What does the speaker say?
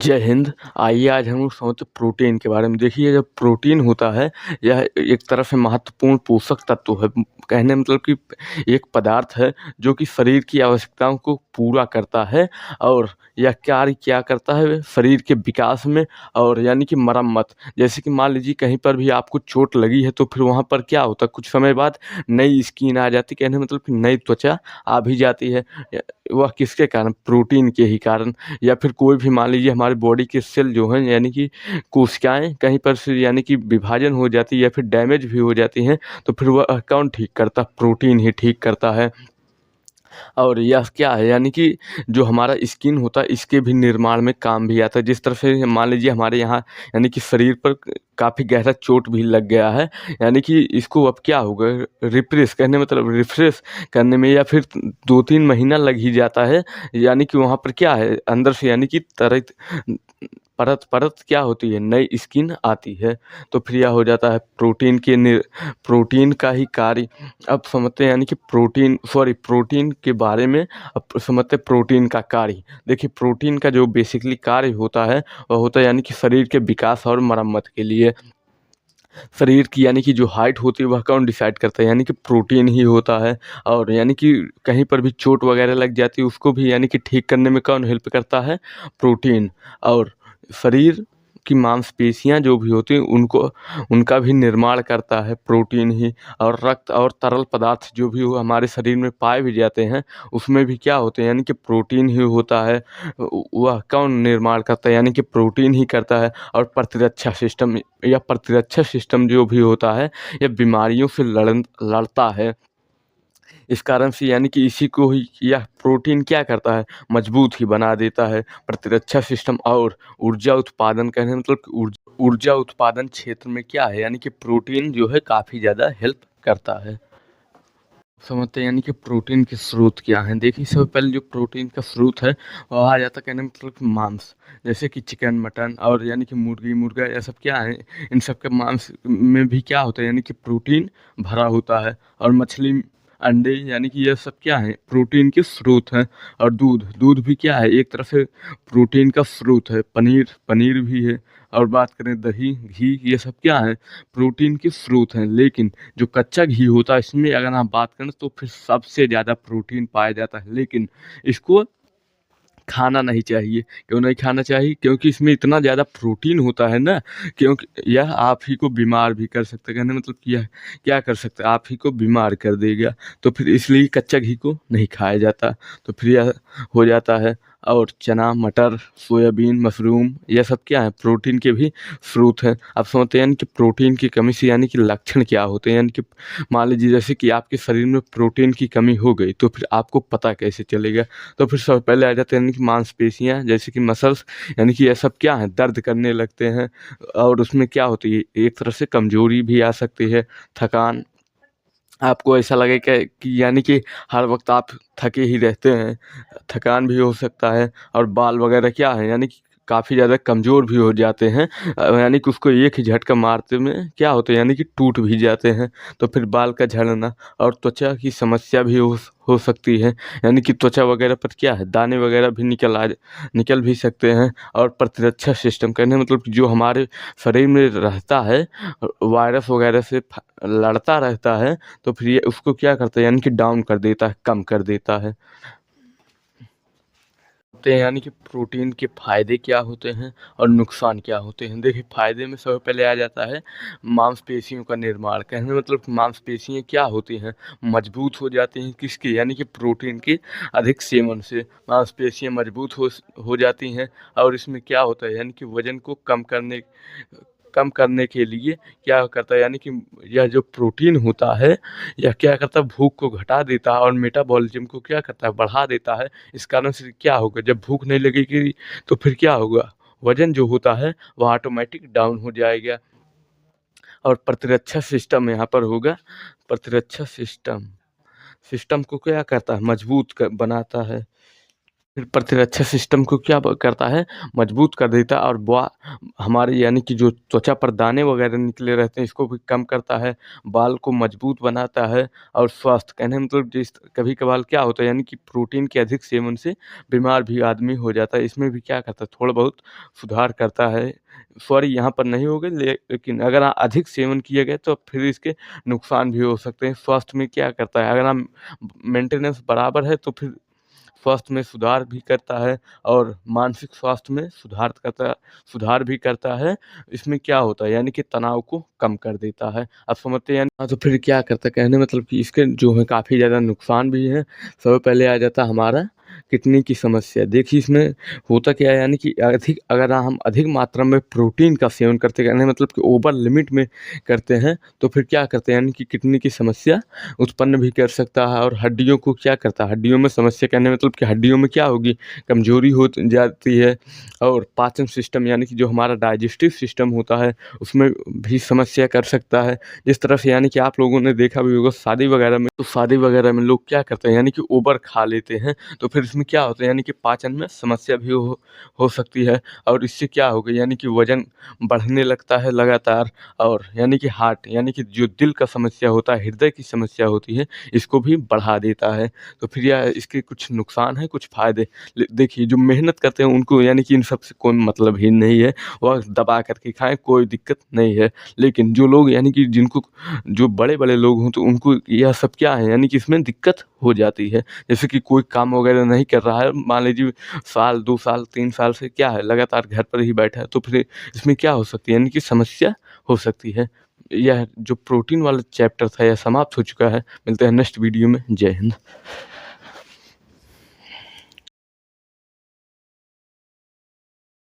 जय हिंद। आइए आज हम लोग समझते प्रोटीन के बारे में। देखिए, जब प्रोटीन होता है यह एक तरह से महत्वपूर्ण पोषक तत्व है। कहने मतलब कि एक पदार्थ है जो कि शरीर की आवश्यकताओं को पूरा करता है और यह कार्य क्या करता है शरीर के विकास में और यानी कि मरम्मत। जैसे कि मान लीजिए कहीं पर भी आपको चोट लगी है तो फिर वहाँ पर क्या होता है, कुछ समय बाद नई स्किन आ जाती है। कहने मतलब कि नई त्वचा आ भी जाती है। वह किसके कारण? प्रोटीन के ही कारण। या फिर कोई भी मान लीजिए हमारे बॉडी के सेल जो हैं यानी कि कोशिकाएँ कहीं पर से यानी कि विभाजन हो जाती है या फिर डैमेज भी हो जाती हैं, तो फिर वह कौन ठीक करता है? प्रोटीन ही ठीक करता है। और यह क्या है यानी कि जो हमारा स्किन होता है इसके भी निर्माण में काम भी आता है। जिस तरह से मान लीजिए हमारे यहाँ यानी कि शरीर पर काफ़ी गहरा चोट भी लग गया है, यानी कि इसको अब क्या होगा, रिफ्रेश कहने मतलब रिफ्रेश करने में या फिर 2-3 महीना लग ही जाता है। यानी कि वहाँ पर क्या है अंदर से यानी कि परत क्या होती है, नई स्किन आती है। तो फिर यह हो जाता है प्रोटीन का ही कार्य। अब समझते हैं यानी कि प्रोटीन के बारे में। अब समझते हैं प्रोटीन का कार्य। देखिए, प्रोटीन का जो बेसिकली कार्य होता है वह होता है यानी कि शरीर के विकास और मरम्मत के लिए। शरीर की यानी कि जो हाइट होती है वह कौन डिसाइड करता है? यानी कि प्रोटीन ही होता है। और यानी कि कहीं पर भी चोट वगैरह लग जाती है उसको भी यानी कि ठीक करने में कौन हेल्प करता है? प्रोटीन। और शरीर की मांसपेशियाँ जो भी होती हैं उनको उनका भी निर्माण करता है प्रोटीन ही। और रक्त और तरल पदार्थ जो भी वो हमारे शरीर में पाए भी जाते हैं उसमें भी क्या होते हैं? यानी कि प्रोटीन ही होता है। वह कौन निर्माण करता है? यानी कि प्रोटीन ही करता है। और प्रतिरक्षा सिस्टम या प्रतिरक्षा सिस्टम जो भी होता है यह बीमारियों से लड़ता है। इस कारण से यानी कि इसी को ही यह प्रोटीन क्या करता है? मजबूत ही बना देता है। प्रतिरक्षा सिस्टम और ऊर्जा उत्पादन कहने मतलब कि ऊर्जा उत्पादन क्षेत्र में क्या है यानी कि प्रोटीन जो है काफ़ी ज़्यादा हेल्प करता है। समझते हैं यानी कि प्रोटीन के स्रोत क्या हैं। देखिए, सबसे पहले जो प्रोटीन का स्रोत है वह आ जाता है कहने मतलब कि मांस। जैसे कि चिकन, मटन और यानी कि मुर्गी, मुर्गा यह सब क्या है, इन सब के मांस में भी क्या होता है यानी कि प्रोटीन भरा होता है। और मछली, अंडे यानी कि यह सब क्या है, प्रोटीन के स्रोत हैं। और दूध भी क्या है, एक तरह से प्रोटीन का स्रोत है। पनीर भी है। और बात करें दही, घी, ये सब क्या है, प्रोटीन के स्रोत हैं। लेकिन जो कच्चा घी होता है इसमें अगर आप बात करें तो फिर सबसे ज़्यादा प्रोटीन पाया जाता है। लेकिन इसको खाना नहीं चाहिए। क्यों नहीं खाना चाहिए? क्योंकि इसमें इतना ज़्यादा प्रोटीन होता है ना, क्योंकि यह आप ही को बीमार भी कर सकता है। कहने मतलब कि यह क्या कर सकता है, आप ही को बीमार कर देगा। तो फिर इसलिए कच्चा घी को नहीं खाया जाता। तो फिर यह हो जाता है। और चना, मटर, सोयाबीन, मशरूम यह सब क्या है, प्रोटीन के भी स्रोत हैं। आप समझते हैं यानी कि प्रोटीन की कमी से यानी कि लक्षण क्या होते हैं? यानी कि मान लीजिए जैसे कि आपके शरीर में प्रोटीन की कमी हो गई तो फिर आपको पता कैसे चलेगा? तो फिर सबसे पहले आ जाते हैं यानी कि मांसपेशियाँ जैसे कि मसल्स, यानी कि ये सब क्या है, दर्द करने लगते हैं। और उसमें क्या होती है, एक तरह से कमज़ोरी भी आ सकती है, थकान। आपको ऐसा लगेगा कि यानी कि हर वक़्त आप थके ही रहते हैं, थकान भी हो सकता है। और बाल वग़ैरह क्या है यानी कि काफ़ी ज़्यादा कमज़ोर भी हो जाते हैं। यानी कि उसको एक ही झटका मारते में क्या होता है यानी कि टूट भी जाते हैं। तो फिर बाल का झड़ना और त्वचा की समस्या भी हो सकती है। यानी कि त्वचा वग़ैरह पर क्या है, दाने वग़ैरह भी निकल भी सकते हैं। और प्रतिरक्षा सिस्टम कहने मतलब कि जो हमारे शरीर में रहता है वायरस वग़ैरह से लड़ता रहता है, तो फिर ये उसको क्या करता है यानी कि डाउन कर देता है, कम कर देता है। होते हैं यानी कि प्रोटीन के फ़ायदे क्या होते हैं और नुकसान क्या होते हैं। देखिए, फ़ायदे में सबसे पहले आ जाता है मांसपेशियों का निर्माण। कहने मतलब मांसपेशियाँ क्या होती हैं, मजबूत हो जाती हैं किसके, यानी कि प्रोटीन के अधिक सेवन से मांसपेशियाँ मजबूत हो जाती हैं। और इसमें क्या होता है यानी कि वज़न को कम करने के लिए क्या करता है यानी कि यह जो प्रोटीन होता है यह क्या करता है, भूख को घटा देता है और मेटाबॉलिज्म को क्या करता है, बढ़ा देता है। इस कारण से क्या होगा, जब भूख नहीं लगेगी तो फिर क्या होगा, वज़न जो होता है वह ऑटोमेटिक डाउन हो जाएगा। और प्रतिरक्षा सिस्टम यहाँ पर होगा। प्रतिरक्षा सिस्टम को क्या करता है, मजबूत बनाता है। फिर प्रतिरक्षा सिस्टम को क्या करता है, मजबूत कर देता है, और हमारे यानी कि जो त्वचा पर दाने वगैरह निकले रहते हैं इसको भी कम करता है, बाल को मजबूत बनाता है और स्वास्थ्य कहने मतलब जिस कभी कभार क्या होता है यानी कि प्रोटीन के अधिक सेवन से बीमार भी आदमी हो जाता है। इसमें भी क्या करता है, थोड़ा बहुत सुधार करता है। सॉरी, यहाँ पर नहीं होगा, लेकिन अगर अधिक सेवन किया गया तो फिर इसके नुकसान भी हो सकते हैं। स्वास्थ्य में क्या करता है, अगर हम मेंटेनेंस बराबर है तो फिर स्वास्थ्य में सुधार भी करता है और मानसिक स्वास्थ्य में सुधार भी करता है। इसमें क्या होता है यानी कि तनाव को कम कर देता है। आप समझते हैं यानी हाँ, तो फिर क्या करता है, कहने मतलब कि इसके जो है काफ़ी ज़्यादा नुकसान भी हैं। सबसे पहले आ जाता है हमारा किडनी की समस्या। देखिए इसमें होता क्या है यानी कि अगर हम अधिक मात्रा में प्रोटीन का सेवन करते हैं, कहने मतलब कि ओवर लिमिट में करते हैं, तो फिर क्या करते हैं यानी कि किडनी की समस्या उत्पन्न भी कर सकता है। और हड्डियों को क्या करता है, हड्डियों में समस्या कहने मतलब कि हड्डियों में क्या होगी, कमजोरी हो जाती है। और पाचन सिस्टम यानी कि जो हमारा डाइजेस्टिव सिस्टम होता है उसमें भी समस्या कर सकता है। जिस तरह से यानी कि आप लोगों ने देखा भी होगा शादी वगैरह में, तो शादी वगैरह में लोग क्या करते हैं यानी कि ओवर खा लेते हैं, तो फिर इसमें क्या होता है यानी कि पाचन में समस्या भी हो सकती है। और इससे क्या होगा यानी कि वजन बढ़ने लगता है लगातार। और यानी कि हार्ट यानी कि जो दिल का समस्या होता है, हृदय की समस्या होती है, इसको भी बढ़ा देता है। तो फिर यह इसके कुछ नुकसान हैं, कुछ फ़ायदे। देखिए जो मेहनत करते हैं उनको यानी कि इन सब से कोई मतलब ही नहीं है, वह दबा करके खाएँ, कोई दिक्कत नहीं है। लेकिन जो लोग यानी कि जिनको जो बड़े-बड़े लोग हों तो उनको यह सब क्या है यानी कि इसमें दिक्कत हो जाती है। जैसे कि कोई काम वगैरह नहीं कर रहा है, मान लीजिए साल, 2 साल, 3 साल से क्या है लगातार घर पर ही बैठा है, तो फिर इसमें क्या हो सकती है यानी कि समस्या हो सकती है। यह जो प्रोटीन वाला चैप्टर था यह समाप्त हो चुका है। मिलते हैं नेक्स्ट वीडियो में। जय हिंद।